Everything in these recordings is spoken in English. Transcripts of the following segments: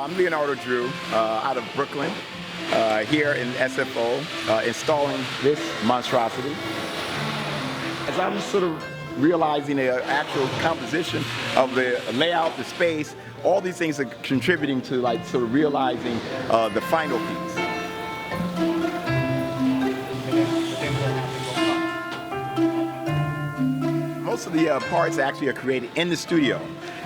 I'm Leonardo Drew out of Brooklyn, here in SFO, installing this monstrosity. As I'm sort of realizing the actual composition of the layout, the space, all these things are contributing to sort of realizing the final piece. Most of the parts actually are created in the studio.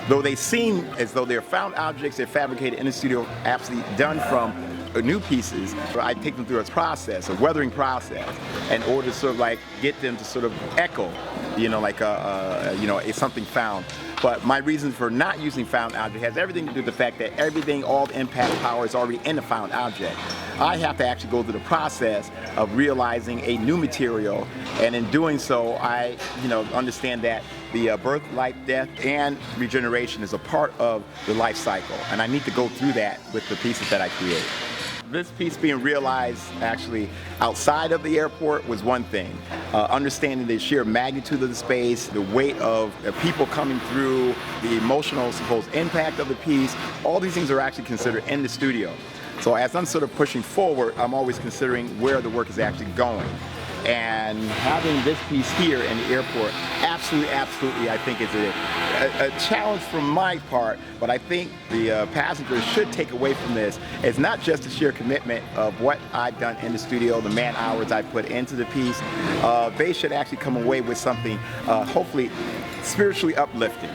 Though they seem as though they're found objects, they're fabricated in the studio, absolutely done from new pieces. I take them through a process, a weathering process, in order to sort of get them to sort of echo, it's something found. But my reason for not using found object has everything to do with the fact that everything, all the impact power is already in the found object. I have to actually go through the process of realizing a new material, and in doing so, I understand that the birth, life, death, and regeneration is a part of the life cycle, and I need to go through that with the pieces that I create. This piece being realized actually outside of the airport was one thing. Understanding the sheer magnitude of the space, the weight of people coming through, the emotional supposed impact of the piece, all these things are actually considered in the studio. So as I'm sort of pushing forward, I'm always considering where the work is actually going. And having this piece here in the airport, absolutely, I think is a challenge from my part, but I think the passengers should take away from this is not just the sheer commitment of what I've done in the studio, the man hours I put into the piece. They should actually come away with something hopefully spiritually uplifting.